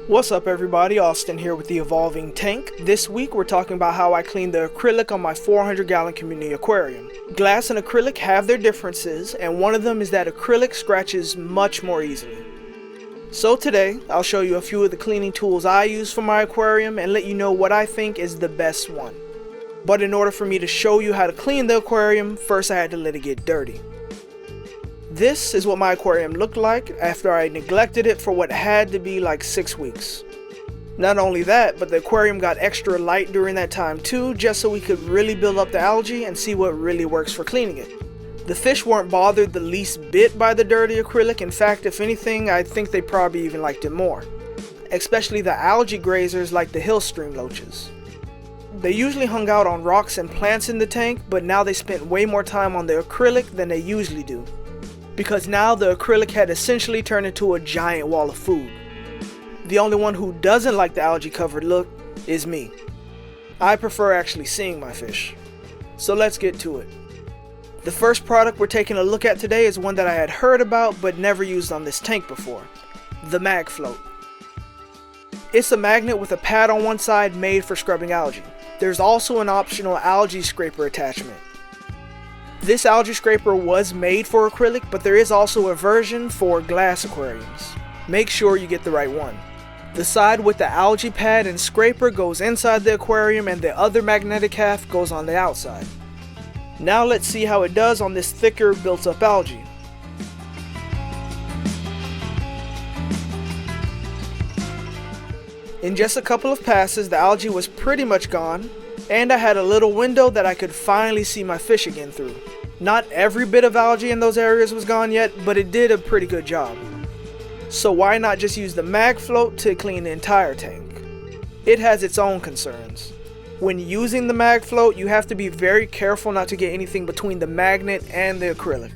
What's up everybody, Austin here with the Evolving Tank. This week we're talking about how I clean the acrylic on my 400-gallon community aquarium. Glass and acrylic have their differences, and one of them is that acrylic scratches much more easily. So today, I'll show you a few of the cleaning tools I use for my aquarium and let you know what I think is the best one. But in order for me to show you how to clean the aquarium, first I had to let it get dirty. This is what my aquarium looked like after I neglected it for what had to be like 6 weeks. Not only that, but the aquarium got extra light during that time too, just so we could really build up the algae and see what really works for cleaning it. The fish weren't bothered the least bit by the dirty acrylic. In fact, if anything, I think they probably even liked it more. Especially the algae grazers like the hill stream loaches. They usually hung out on rocks and plants in the tank, but now they spent way more time on the acrylic than they usually do. Because now the acrylic had essentially turned into a giant wall of food. The only one who doesn't like the algae covered look is me. I prefer actually seeing my fish. So let's get to it. The first product we're taking a look at today is one that I had heard about but never used on this tank before. The Mag Float. It's a magnet with a pad on one side made for scrubbing algae. There's also an optional algae scraper attachment. This algae scraper was made for acrylic, but there is also a version for glass aquariums. Make sure you get the right one. The side with the algae pad and scraper goes inside the aquarium and the other magnetic half goes on the outside. Now let's see how it does on this thicker built up algae. In just a couple of passes, the algae was pretty much gone, and I had a little window that I could finally see my fish again through. Not every bit of algae in those areas was gone yet, but it did a pretty good job. So why not just use the Mag Float to clean the entire tank? It has its own concerns. When using the Mag Float, you have to be very careful not to get anything between the magnet and the acrylic.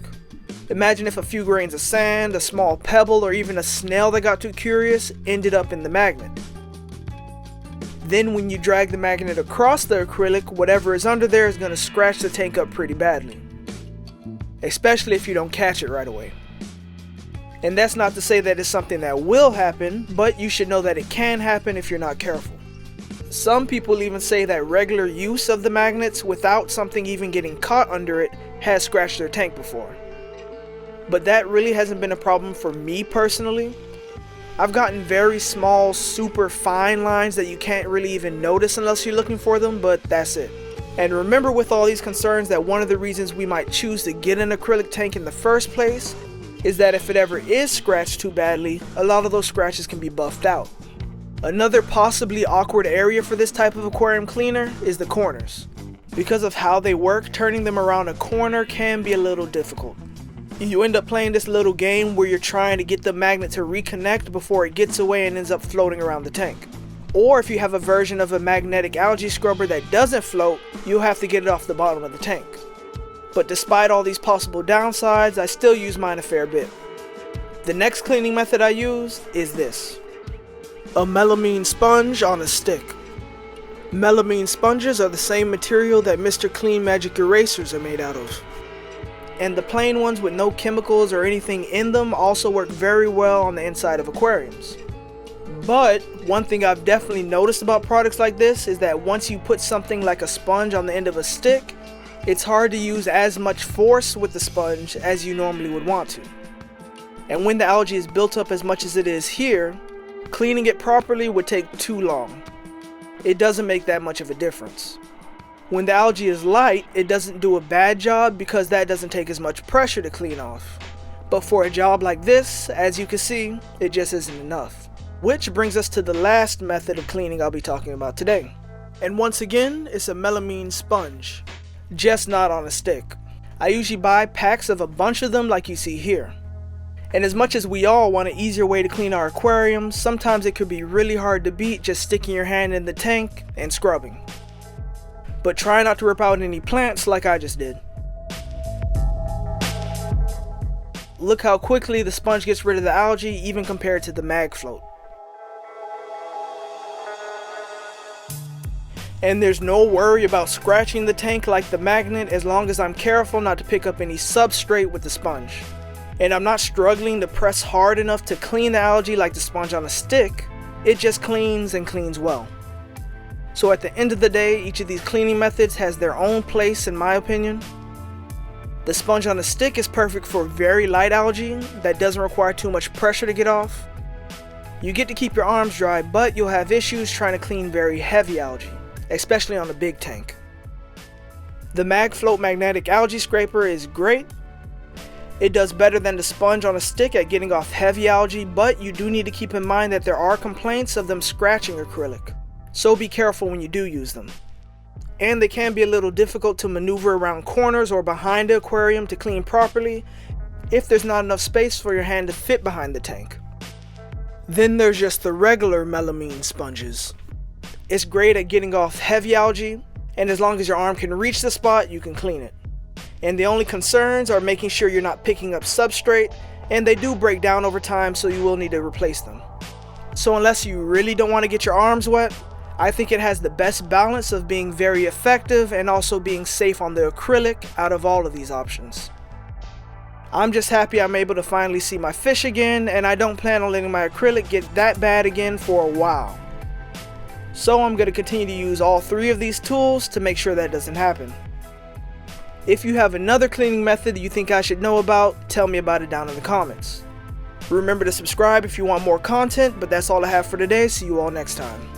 Imagine if a few grains of sand, a small pebble, or even a snail that got too curious ended up in the magnet. Then when you drag the magnet across the acrylic, whatever is under there is going to scratch the tank up pretty badly. Especially if you don't catch it right away. And that's not to say that it's something that will happen, but you should know that it can happen if you're not careful. Some people even say that regular use of the magnets without something even getting caught under it has scratched their tank before. But that really hasn't been a problem for me personally. I've gotten very small, super fine lines that you can't really even notice unless you're looking for them, but that's it. And remember with all these concerns that one of the reasons we might choose to get an acrylic tank in the first place is that if it ever is scratched too badly, a lot of those scratches can be buffed out. Another possibly awkward area for this type of aquarium cleaner is the corners. Because of how they work, turning them around a corner can be a little difficult. You end up playing this little game where you're trying to get the magnet to reconnect before it gets away and ends up floating around the tank. Or if you have a version of a magnetic algae scrubber that doesn't float, you'll have to get it off the bottom of the tank. But despite all these possible downsides, I still use mine a fair bit. The next cleaning method I use is this. A melamine sponge on a stick. Melamine sponges are the same material that Mr. Clean Magic erasers are made out of. And the plain ones with no chemicals or anything in them also work very well on the inside of aquariums. But one thing I've definitely noticed about products like this is that once you put something like a sponge on the end of a stick, it's hard to use as much force with the sponge as you normally would want to. And when the algae is built up as much as it is here, cleaning it properly would take too long. It doesn't make that much of a difference. When the algae is light, it doesn't do a bad job because that doesn't take as much pressure to clean off. But for a job like this, as you can see, it just isn't enough. Which brings us to the last method of cleaning I'll be talking about today. And once again, it's a melamine sponge. Just not on a stick. I usually buy packs of a bunch of them like you see here. And as much as we all want an easier way to clean our aquariums, sometimes it could be really hard to beat just sticking your hand in the tank and scrubbing. But try not to rip out any plants like I just did. Look how quickly the sponge gets rid of the algae even compared to the Mag Float. And there's no worry about scratching the tank like the magnet as long as I'm careful not to pick up any substrate with the sponge. And I'm not struggling to press hard enough to clean the algae like the sponge on a stick, It just cleans and cleans well. So at the end of the day, each of these cleaning methods has their own place in my opinion. The sponge on a stick is perfect for very light algae that doesn't require too much pressure to get off. You get to keep your arms dry, but you'll have issues trying to clean very heavy algae, especially on a big tank. The MagFloat magnetic algae scraper is great. It does better than the sponge on a stick at getting off heavy algae, but you do need to keep in mind that there are complaints of them scratching acrylic, so be careful when you do use them. And they can be a little difficult to maneuver around corners or behind the aquarium to clean properly if there's not enough space for your hand to fit behind the tank. Then there's just the regular melamine sponges. It's great at getting off heavy algae, and as long as your arm can reach the spot, you can clean it. And the only concerns are making sure you're not picking up substrate, and they do break down over time, so you will need to replace them. So unless you really don't want to get your arms wet, I think it has the best balance of being very effective and also being safe on the acrylic out of all of these options. I'm just happy I'm able to finally see my fish again, and I don't plan on letting my acrylic get that bad again for a while. So I'm going to continue to use all three of these tools to make sure that doesn't happen. If you have another cleaning method that you think I should know about, tell me about it down in the comments. Remember to subscribe if you want more content, but that's all I have for today. See you all next time.